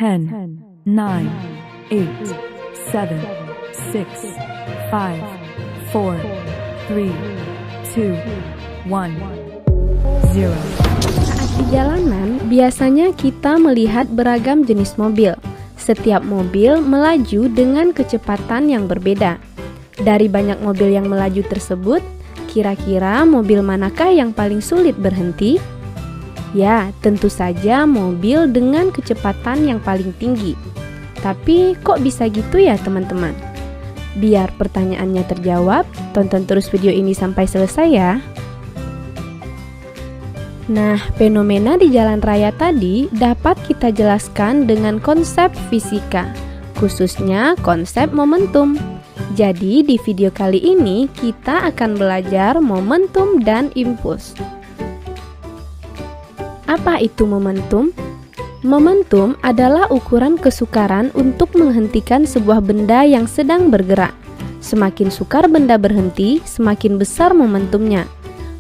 10, 9, 8, 7, 6, 5, 4, 3, 2, 1, 0. Saat di jalanan, biasanya kita melihat beragam jenis mobil. Setiap mobil melaju dengan kecepatan yang berbeda. Dari banyak mobil yang melaju tersebut, kira-kira mobil manakah yang paling sulit berhenti? Ya, tentu saja mobil dengan kecepatan yang paling tinggi. Tapi kok bisa gitu ya teman-teman? Biar pertanyaannya terjawab, tonton terus video ini sampai selesai ya. Nah, fenomena di jalan raya tadi dapat kita jelaskan dengan konsep fisika, khususnya konsep momentum. Jadi, di video kali ini kita akan belajar momentum dan impuls. Apa itu momentum? Momentum adalah ukuran kesukaran untuk menghentikan sebuah benda yang sedang bergerak. Semakin sukar benda berhenti, semakin besar momentumnya.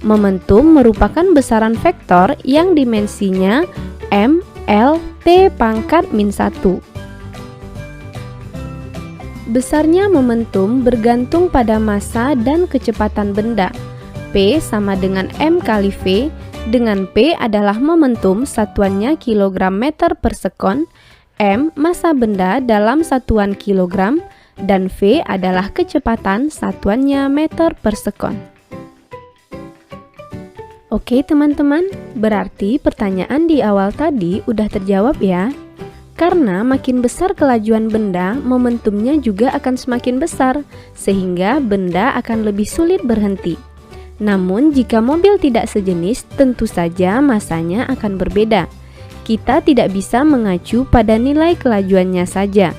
Momentum merupakan besaran vektor yang dimensinya m, l, t pangkat min 1. Besarnya momentum bergantung pada massa dan kecepatan benda. P sama dengan m kali v, dengan P adalah momentum satuannya kilogram meter per sekon, m massa benda dalam satuan kilogram, dan v adalah kecepatan satuannya meter per sekon. Oke teman-teman, berarti pertanyaan di awal tadi udah terjawab ya. Karena makin besar kelajuan benda, momentumnya juga akan semakin besar, sehingga benda akan lebih sulit berhenti. Namun jika mobil tidak sejenis, tentu saja massanya akan berbeda. Kita tidak bisa mengacu pada nilai kelajuannya saja.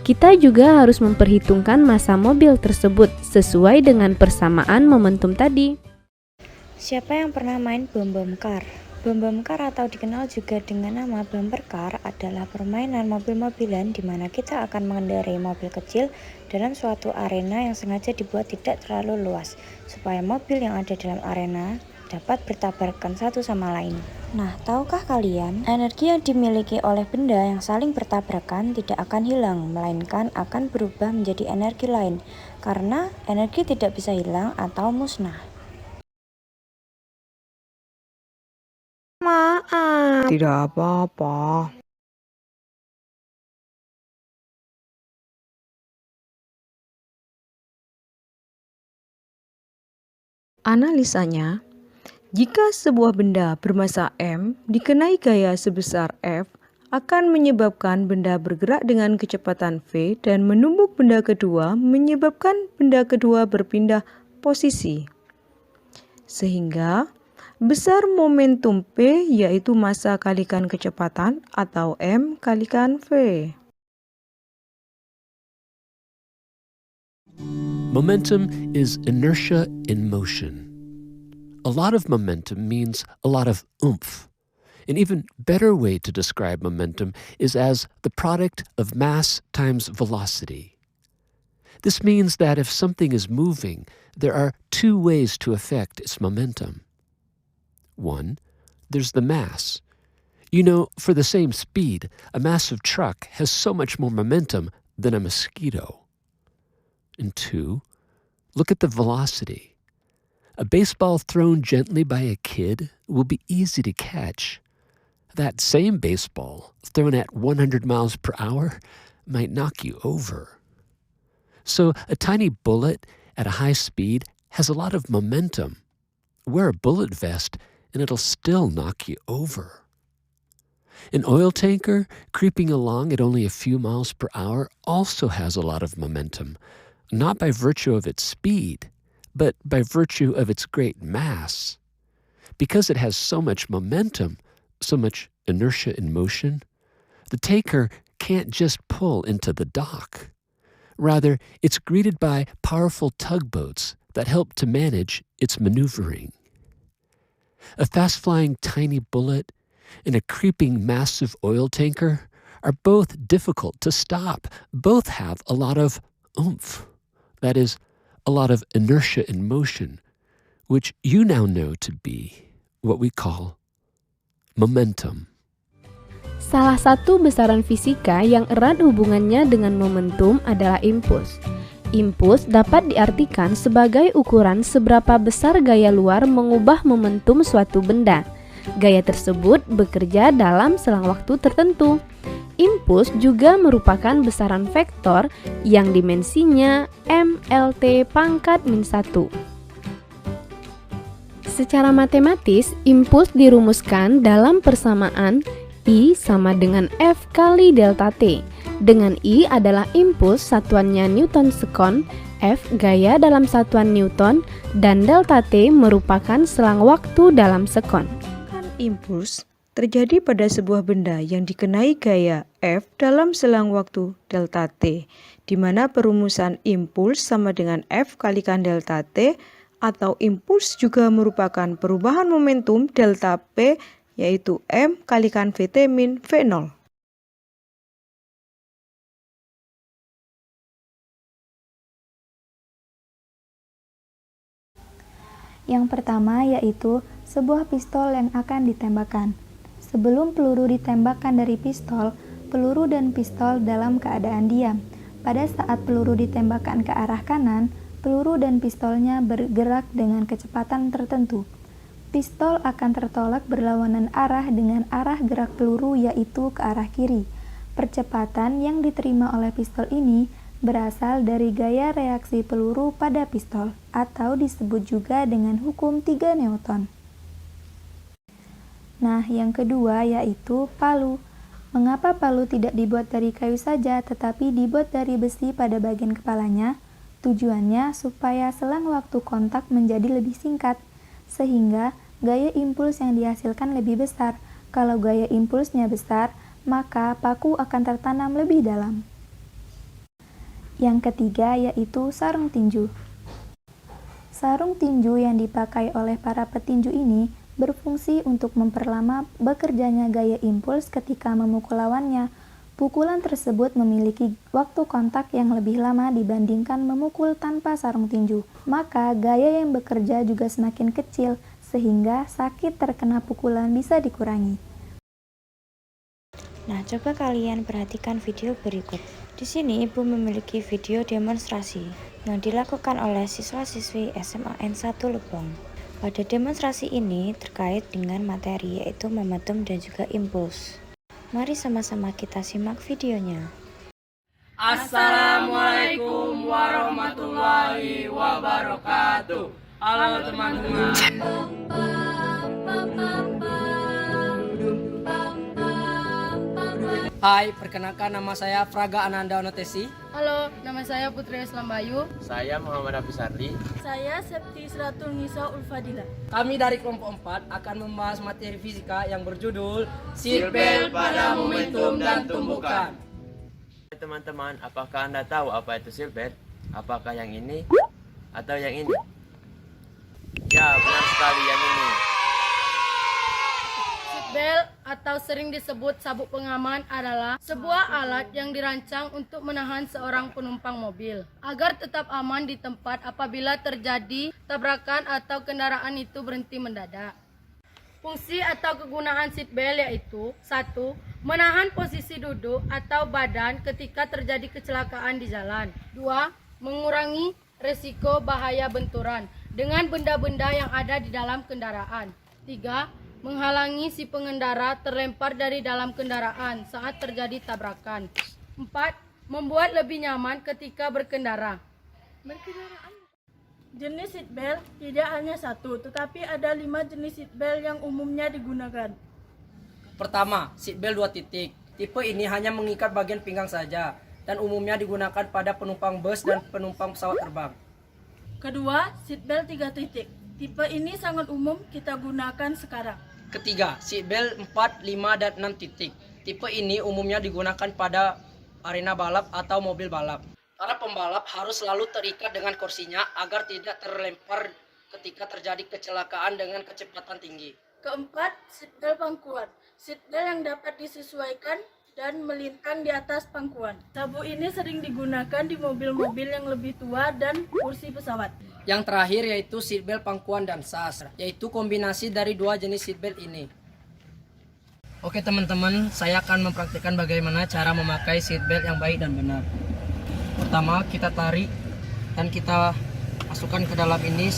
Kita juga harus memperhitungkan massa mobil tersebut sesuai dengan persamaan momentum tadi. Siapa yang pernah main bom-bom car? Bom-bom car atau dikenal juga dengan nama bumper car adalah permainan mobil-mobilan di mana kita akan mengendarai mobil kecil dalam suatu arena yang sengaja dibuat tidak terlalu luas supaya mobil yang ada dalam arena dapat bertabrakan satu sama lain. Nah, tahukah kalian, energi yang dimiliki oleh benda yang saling bertabrakan tidak akan hilang, melainkan akan berubah menjadi energi lain karena energi tidak bisa hilang atau musnah. Maaf. Tidak apa-apa. Analisanya, jika sebuah benda bermassa M dikenai gaya sebesar F, akan menyebabkan benda bergerak dengan kecepatan V dan menumbuk benda kedua menyebabkan benda kedua berpindah posisi. Sehingga besar momentum P yaitu massa kalikan kecepatan atau M kalikan V. Momentum is inertia in motion. A lot of momentum means a lot of oomph. An even better way to describe momentum is as the product of mass times velocity. This means that if something is moving, there are two ways to affect its momentum. One, there's the mass. You know, for the same speed, a massive truck has so much more momentum than a mosquito. And two, look at the velocity. A baseball thrown gently by a kid will be easy to catch. That same baseball, thrown at 100 miles per hour, might knock you over. So a tiny bullet at a high speed has a lot of momentum. Wear a bullet vest and it'll still knock you over. An oil tanker creeping along at only a few miles per hour also has a lot of momentum, not by virtue of its speed, but by virtue of its great mass. Because it has so much momentum, so much inertia in motion, the tanker can't just pull into the dock. Rather, it's greeted by powerful tugboats that help to manage its maneuvering. A fast-flying tiny bullet and a creeping massive oil tanker are both difficult to stop. Both have a lot of oomph, that is, a lot of inertia in motion, which you now know to be what we call momentum. Salah satu besaran fisika yang erat hubungannya dengan momentum adalah impuls. Impuls dapat diartikan sebagai ukuran seberapa besar gaya luar mengubah momentum suatu benda. Gaya tersebut bekerja dalam selang waktu tertentu. Impuls juga merupakan besaran vektor yang dimensinya MLT pangkat min 1. Secara matematis, impuls dirumuskan dalam persamaan I sama dengan F kali delta T. Dengan I adalah impuls satuannya Newton sekon, F gaya dalam satuan Newton, dan delta T merupakan selang waktu dalam sekon. Impuls terjadi pada sebuah benda yang dikenai gaya F dalam selang waktu delta T, di mana perumusan impuls sama dengan F kalikan delta T, atau impuls juga merupakan perubahan momentum delta P, yaitu M kalikan VT min V0. Yang pertama yaitu sebuah pistol yang akan ditembakkan. Sebelum peluru ditembakkan dari pistol, peluru dan pistol dalam keadaan diam. Pada saat peluru ditembakkan ke arah kanan, peluru dan pistolnya bergerak dengan kecepatan tertentu. Pistol akan tertolak berlawanan arah dengan arah gerak peluru, yaitu ke arah kiri. Percepatan yang diterima oleh pistol ini berasal dari gaya reaksi peluru pada pistol, atau disebut juga dengan hukum 3 Newton. Nah, yang kedua yaitu palu. Mengapa palu tidak dibuat dari kayu saja, tetapi dibuat dari besi pada bagian kepalanya? Tujuannya supaya selang waktu kontak menjadi lebih singkat, sehingga gaya impuls yang dihasilkan lebih besar. Kalau gaya impulsnya besar, maka paku akan tertanam lebih dalam. Yang ketiga yaitu sarung tinju. Sarung tinju yang dipakai oleh para petinju ini berfungsi untuk memperlama bekerjanya gaya impuls ketika memukul lawannya. Pukulan tersebut memiliki waktu kontak yang lebih lama dibandingkan memukul tanpa sarung tinju. Maka gaya yang bekerja juga semakin kecil, sehingga sakit terkena pukulan bisa dikurangi. Nah, coba kalian perhatikan video berikut. Di sini Ibu memiliki video demonstrasi yang dilakukan oleh siswa-siswi SMA N1 Lebong. Pada demonstrasi ini terkait dengan materi yaitu momentum dan juga impuls. Mari sama-sama kita simak videonya. Assalamualaikum warahmatullahi wabarakatuh. Halo teman-teman. Hai, perkenalkan nama saya Fraga Ananda Onotesi. Halo, nama saya Putri Islam Bayu. Saya Muhammad Hafiz Ardi. Saya Septi Siratul Nisa Ulfadila. Kami dari kelompok 4 akan membahas materi fisika yang berjudul Seatbelt pada Momentum dan Tumbukan. Teman-teman, apakah Anda tahu apa itu seatbelt? Apakah yang ini atau yang ini? Ya, benar sekali, yang ini. Seatbelt atau sering disebut sabuk pengaman adalah sebuah alat yang dirancang untuk menahan seorang penumpang mobil agar tetap aman di tempat apabila terjadi tabrakan atau kendaraan itu berhenti mendadak. Fungsi atau kegunaan seatbelt yaitu 1. Menahan posisi duduk atau badan ketika terjadi kecelakaan di jalan. 2. Mengurangi resiko bahaya benturan dengan benda-benda yang ada di dalam kendaraan. 3. Menghalangi si pengendara terlempar dari dalam kendaraan saat terjadi tabrakan. 4. Membuat lebih nyaman ketika berkendara. Jenis seatbelt tidak hanya satu, tetapi ada 5 jenis seatbelt yang umumnya digunakan. Pertama, seatbelt 2 titik. Tipe ini hanya mengikat bagian pinggang saja dan umumnya digunakan pada penumpang bus dan penumpang pesawat terbang. Kedua, seatbelt 3 titik. Tipe ini sangat umum kita gunakan sekarang. Ketiga, seatbelt 4, 5, dan 6 titik. Tipe ini umumnya digunakan pada arena balap atau mobil balap. Para pembalap harus selalu terikat dengan kursinya agar tidak terlempar ketika terjadi kecelakaan dengan kecepatan tinggi. Keempat, seatbelt pangkuan. Seatbelt yang dapat disesuaikan dan melintang di atas pangkuan. Sabuk ini sering digunakan di mobil-mobil yang lebih tua dan kursi pesawat. Yang terakhir yaitu seatbelt pangkuan dan sas, yaitu kombinasi dari 2 jenis seatbelt ini. Oke teman-teman, saya akan mempraktikkan bagaimana cara memakai seatbelt yang baik dan benar. Pertama, kita tarik dan kita masukkan ke dalam ini,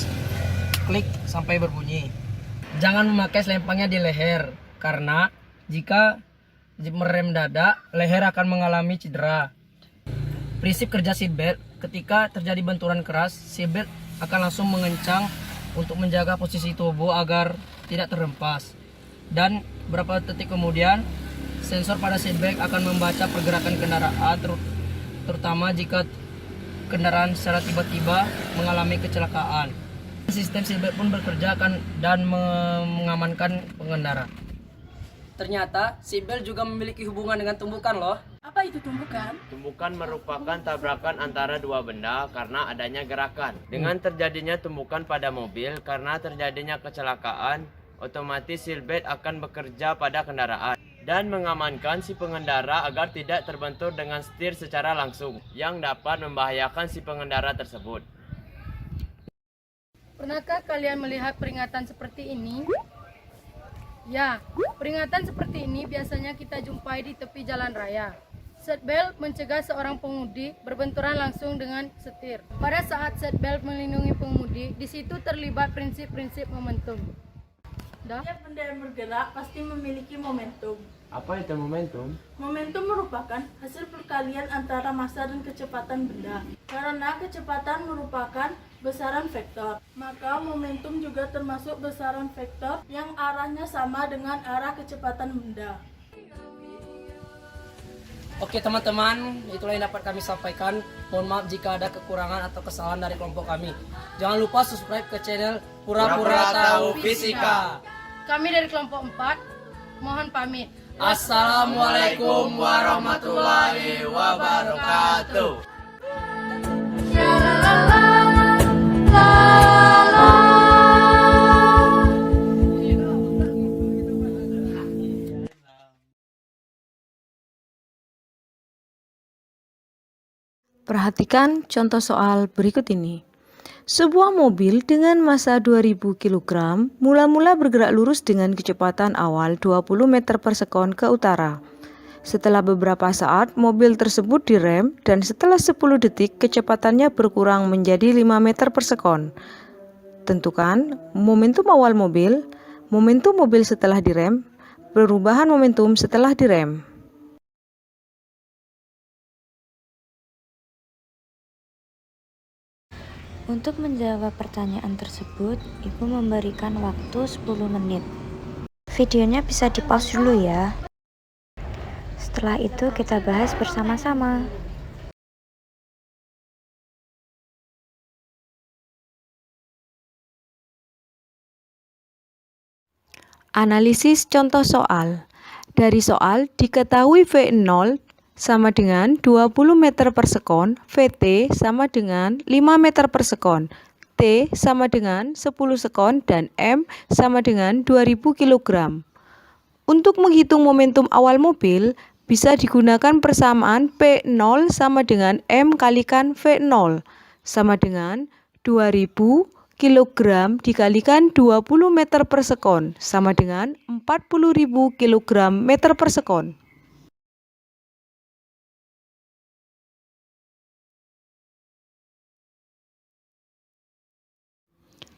klik sampai berbunyi. Jangan memakai selempangnya di leher, karena jika merem dada, leher akan mengalami cedera. Prinsip kerja seatbelt, ketika terjadi benturan keras, seatbelt akan langsung mengencang untuk menjaga posisi tubuh agar tidak terhempas. Dan beberapa detik kemudian, sensor pada seatbelt akan membaca pergerakan kendaraan, terutama jika kendaraan secara tiba-tiba mengalami kecelakaan. Sistem seatbelt pun bekerja dan mengamankan pengendara. Ternyata seatbelt juga memiliki hubungan dengan tumbukan loh. Apa itu tumbukan? Tumbukan merupakan tabrakan antara dua benda karena adanya gerakan. Dengan terjadinya tumbukan pada mobil karena terjadinya kecelakaan, otomatis seatbelt akan bekerja pada kendaraan dan mengamankan si pengendara agar tidak terbentur dengan setir secara langsung yang dapat membahayakan si pengendara tersebut. Pernahkah kalian melihat peringatan seperti ini? Ya, peringatan seperti ini biasanya kita jumpai di tepi jalan raya. Seatbelt mencegah seorang pengemudi berbenturan langsung dengan setir. Pada saat seatbelt melindungi pengemudi, di situ terlibat prinsip-prinsip momentum. Setiap benda yang bergerak pasti memiliki momentum. Apa itu momentum? Momentum merupakan hasil perkalian antara massa dan kecepatan benda. Karena kecepatan merupakan besaran vektor, maka momentum juga termasuk besaran vektor yang arahnya sama dengan arah kecepatan benda. Oke teman-teman, itulah yang dapat kami sampaikan. Mohon maaf jika ada kekurangan atau kesalahan dari kelompok kami. Jangan lupa subscribe ke channel Pura-Pura Tahu Fisika. Kami dari kelompok 4, mohon pamit. Assalamualaikum warahmatullahi wabarakatuh. Perhatikan contoh soal berikut ini. Sebuah mobil dengan massa 2000 kg mula-mula bergerak lurus dengan kecepatan awal 20 meter per sekon ke utara. Setelah beberapa saat, mobil tersebut direm dan setelah 10 detik kecepatannya berkurang menjadi 5 meter per sekon. Tentukan momentum awal mobil, momentum mobil setelah direm, perubahan momentum setelah direm. Untuk menjawab pertanyaan tersebut, Ibu memberikan waktu 10 menit. Videonya bisa di-pause dulu ya. Setelah itu kita bahas bersama-sama. Analisis contoh soal. Dari soal diketahui V0 sama dengan 20 meter per sekon, Vt sama dengan 5 meter per sekon, T sama dengan 10 sekon, dan M sama dengan 2000 kg. Untuk menghitung momentum awal mobil, bisa digunakan persamaan P0 sama dengan M kalikan V0, sama dengan 2000 kg dikalikan 20 meter per sekon, sama dengan 40.000 kg meter per sekon.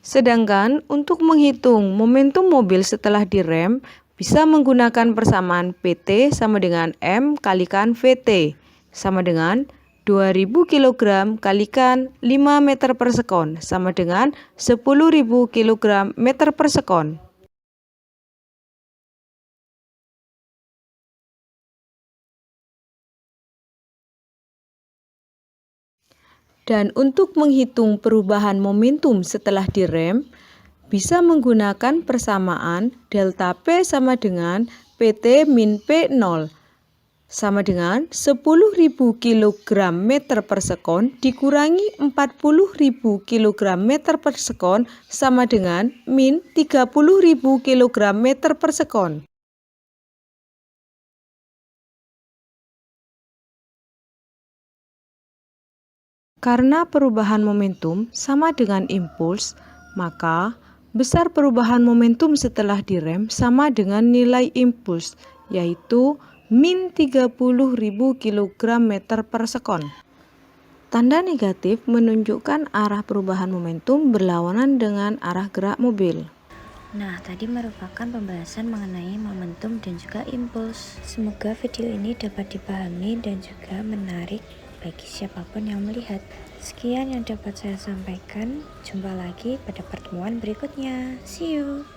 Sedangkan untuk menghitung momentum mobil setelah direm, bisa menggunakan persamaan PT sama dengan M kalikan VT, sama dengan 2000 kg kalikan 5 meter per sekon, sama dengan 10.000 kg meter per sekon. Dan untuk menghitung perubahan momentum setelah direm, bisa menggunakan persamaan delta P sama dengan PT min P0, sama dengan 10.000 kg meter per sekon dikurangi 40.000 kg meter per sekon, sama dengan min 30.000 kg meter per sekon. Karena perubahan momentum sama dengan impuls, maka besar perubahan momentum setelah direm sama dengan nilai impuls, yaitu min 30.000 kg meter per sekon. Tanda negatif menunjukkan arah perubahan momentum berlawanan dengan arah gerak mobil. Nah, tadi merupakan pembahasan mengenai momentum dan juga impuls. Semoga video ini dapat dipahami dan juga menarik bagi siapapun yang melihat. Sekian yang dapat saya sampaikan. Jumpa lagi pada pertemuan berikutnya. See you.